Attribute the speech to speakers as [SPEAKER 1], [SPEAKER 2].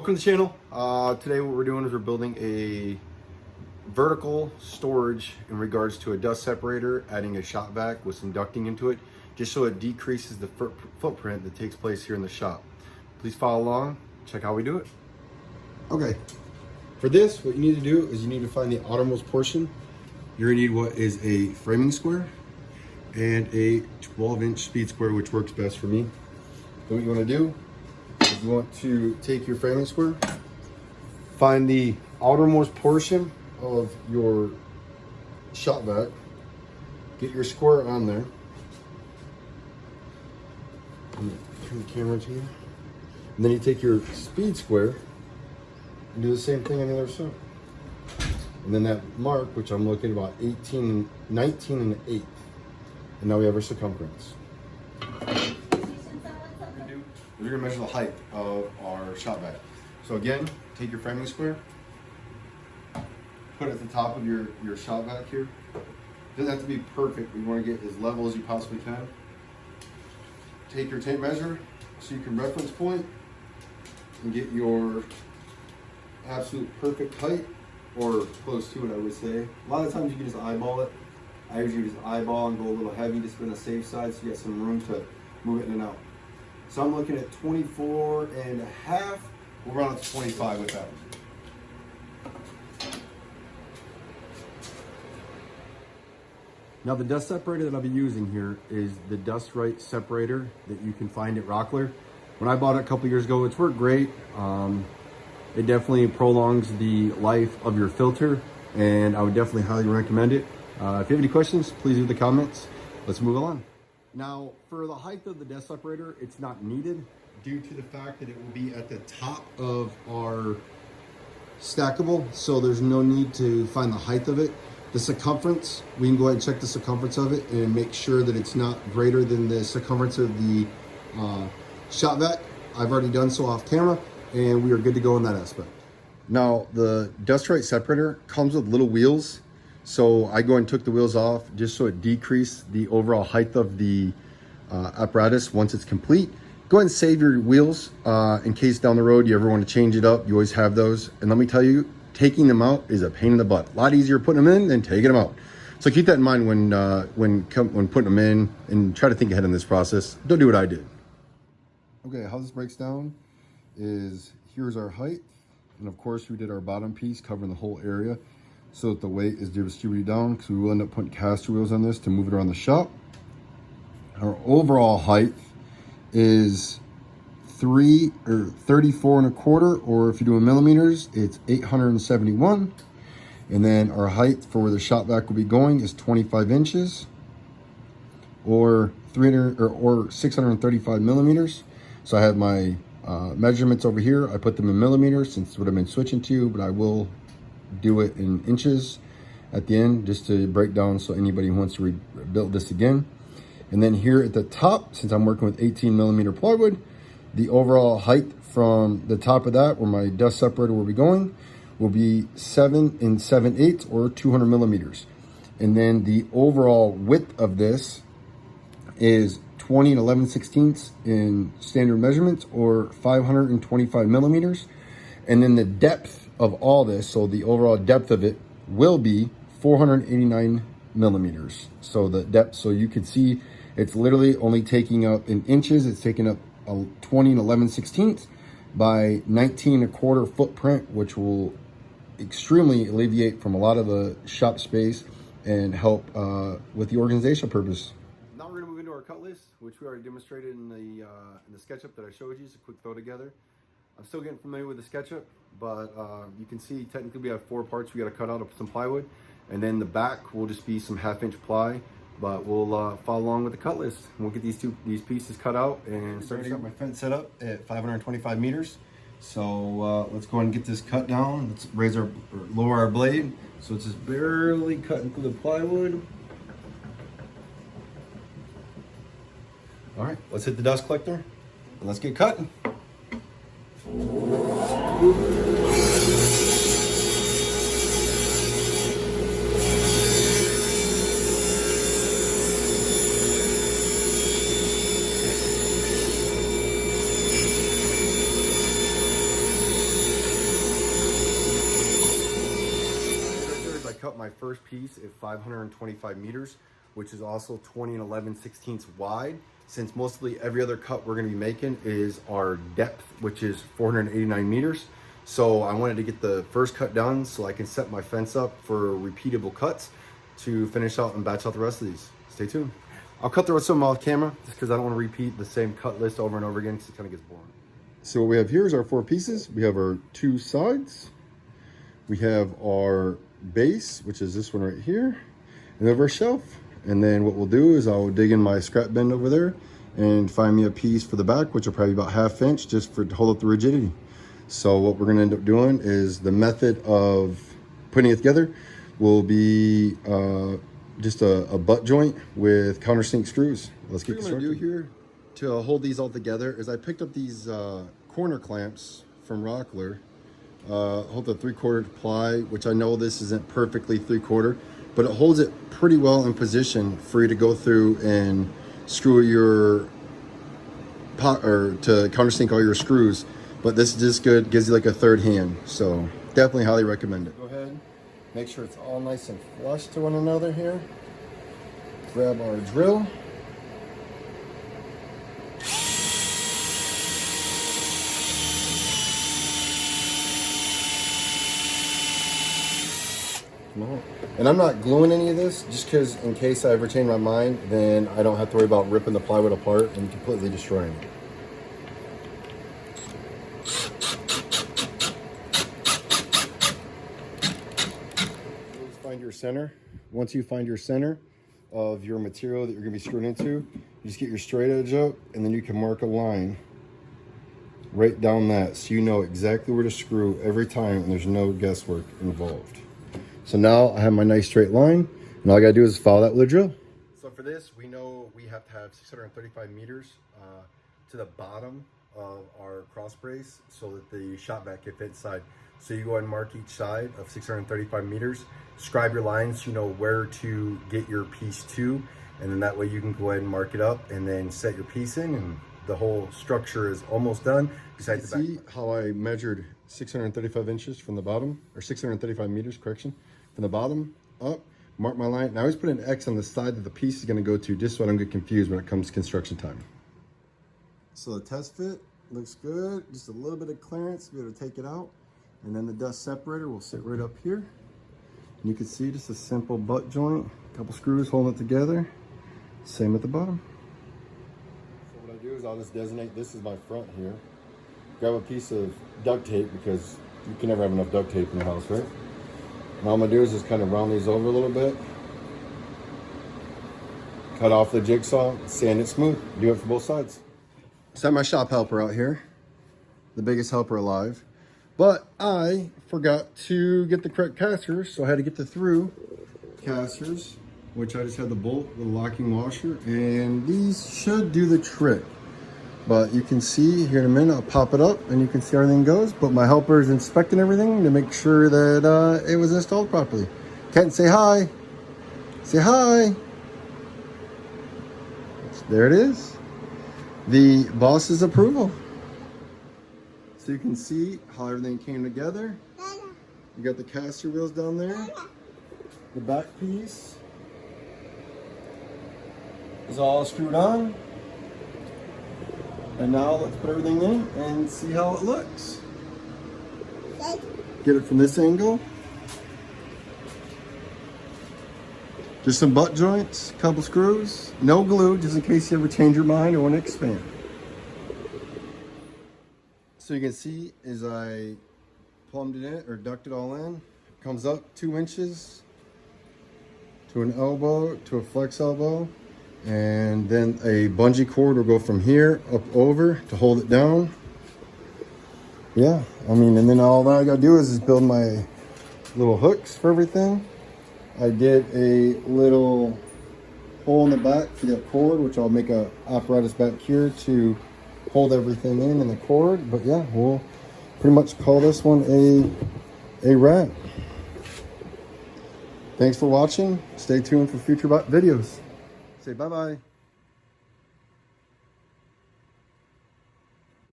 [SPEAKER 1] Welcome to the channel. Today what we're doing is we're building a vertical storage in regards to a dust separator, adding a shop vac with some ducting into it, just so it decreases the footprint that takes place here in the shop. Please follow along, check how we do it. Okay, for this, what you need to do is you need to find the outermost portion. You're gonna need what is a framing square and a 12-inch speed square, which works best for me. Then what you wanna do is you want to take your framing square, find the outermost portion of your shop vac, get your square on there. I'm gonna turn the camera to you. And then you take your speed square and do the same thing on the other side. And then that mark, which I'm looking about 19 and an eighth. And now we have our circumference. We're gonna measure the height of our shop vac. So again, take your framing square, put it at the top of your shop vac here. It doesn't have to be perfect. We want to get as level as you possibly can. Take your tape measure so you can reference point and get your absolute perfect height, or close to it, I would say. A lot of times you can just eyeball it. I usually just eyeball and go a little heavy just on the safe side so you get some room to move it in and out. So I'm looking at 24 and a half. We'll run up to 25 with that. Now the dust separator that I'll be using here is the Dust Right separator that you can find at Rockler. When I bought it a couple years ago, it's worked great. It definitely prolongs the life of your filter, and I would definitely highly recommend it. If you have any questions, please leave the comments. Let's move on. Now, for the height of the dust separator, it's not needed due to the fact that it will be at the top of our stackable, so there's no need to find the height of it. The circumference, we can go ahead and check the circumference of it and make sure that it's not greater than the circumference of the shop vac. I've already done so off camera, and we are good to go in that aspect. Now, the Dust Right separator comes with little wheels. So I go and took the wheels off just so it decreased the overall height of the apparatus once it's complete. Go ahead and save your wheels in case down the road you ever want to change it up. You always have those. And let me tell you, taking them out is a pain in the butt. A lot easier putting them in than taking them out. So keep that in mind when putting them in, and try to think ahead in this process. Don't do what I did. Okay, how this breaks down is here's our height. And of course we did our bottom piece covering the whole area, so that the weight is distributed down, because we will end up putting caster wheels on this to move it around the shop. Our overall height is 34 and a quarter, or if you do in millimeters, it's 871. And then our height for where the shop vac will be going is 25 inches, or 635 millimeters. So I have my measurements over here. I put them in millimeters since what I've been switching to, but I will do it in inches at the end just to break down, so anybody who wants to rebuild this again. And then here at the top, since I'm working with 18 millimeter plywood, the overall height from the top of that, where my dust separator will be going, will be 7 7/8 or 200 millimeters. And then the overall width of this is 20 and 11/16 in standard measurements, or 525 millimeters. And then the depth of all this, so the overall depth of it will be 489 millimeters. So the depth, so you can see it's literally only taking up in inches. It's taking up a 20 and 11/16 by 19 and a quarter footprint, which will extremely alleviate from a lot of the shop space and help with the organizational purpose. Now we're gonna move into our cut list, which we already demonstrated in the SketchUp that I showed you. It's a quick throw together. I'm still getting familiar with the SketchUp, but you can see technically we have 4 parts we got to cut out of some plywood, and then the back will just be some 1/2 inch ply. But we'll follow along with the cut list. We'll get these pieces cut out and start. I got my fence set up at 525 meters. So let's go ahead and get this cut down. Let's lower our blade, so it's just barely cutting through the plywood. All right, let's hit the dust collector and let's get cutting. cut my first piece at 525 meters, which is also 20 and 11/16 wide, since mostly every other cut we're gonna be making is our depth, which is 489 meters. So I wanted to get the first cut done so I can set my fence up for repeatable cuts to finish out and batch out the rest of these. Stay tuned. I'll cut the rest of them off camera just because I don't want to repeat the same cut list over and over again because it kind of gets boring. So what we have here is our 4 pieces. We have our 2 sides. We have our base, which is this one right here. And we have our shelf. And then what we'll do is I'll dig in my scrap bin over there and find me a piece for the back, which will probably be about 1/2 inch just to hold up the rigidity. So what we're going to end up doing is the method of putting it together will be just a butt joint with countersink screws. Let's get started. What I'm going to do here to hold these all together is I picked up these corner clamps from Rockler. Hold the 3/4 ply, which I know this isn't perfectly 3/4, but it holds it pretty well in position for you to go through and screw your pot or to countersink all your screws. But this is just good, gives you like a third hand. So definitely highly recommend it. Go ahead. Make sure it's all nice and flush to one another here. Grab our drill. And I'm not gluing any of this just because in case I ever change my mind, then I don't have to worry about ripping the plywood apart and completely destroying it. Find your center. Once you find your center of your material that you're going to be screwing into, you just get your straight edge up and then you can mark a line right down that so you know exactly where to screw every time and there's no guesswork involved. So now I have my nice straight line and all I got to do is follow that with a drill. So for this, we know we have to have 635 meters to the bottom of our cross brace so that the shop vac can fit inside. So you go ahead and mark each side of 635 meters, scribe your lines so you know where to get your piece to, and then that way you can go ahead and mark it up and then set your piece in, and the whole structure is almost done. Besides the back. See how I measured 635 inches from the bottom, or 635 meters, correction, from the bottom up, mark my line. Now I always put an X on the side that the piece is going to go to just so I don't get confused when it comes to construction time. So the test fit looks good, just a little bit of clearance to be able to take it out. And then the dust separator will sit right up here. And you can see just a simple butt joint, a couple screws holding it together. Same at the bottom. So what I do is I'll just designate this as my front here. Grab a piece of duct tape because you can never have enough duct tape in your house, right? And all I'm gonna do is just kind of round these over a little bit. Cut off the jigsaw, sand it smooth. Do it for both sides. Set my shop helper out here. The biggest helper alive. But I forgot to get the correct casters, so I had to get the through casters, which I just had the bolt with a locking washer, and these should do the trick. But you can see here in a minute, I'll pop it up and you can see everything goes, but my helper is inspecting everything to make sure that it was installed properly. Kent, say hi. Say hi. There it is. The boss's approval. So you can see how everything came together. You got the caster wheels down there. The back piece is all screwed on. And now let's put everything in and see how it looks. Get it from this angle. Just some butt joints, a couple screws, no glue, just in case you ever change your mind or want to expand. So you can see as I plumbed it in or ducked it all in, it comes up 2 inches to an elbow, to a flex elbow, and then a bungee cord will go from here up over to hold it down. Yeah, I mean, and then all that I gotta do is build my little hooks for everything. I did a little hole in the back for that cord, which I'll make a apparatus back here to hold everything in the cord. But yeah, we'll pretty much call this one a wrap. Thanks for watching. Stay tuned for future videos. Say bye-bye.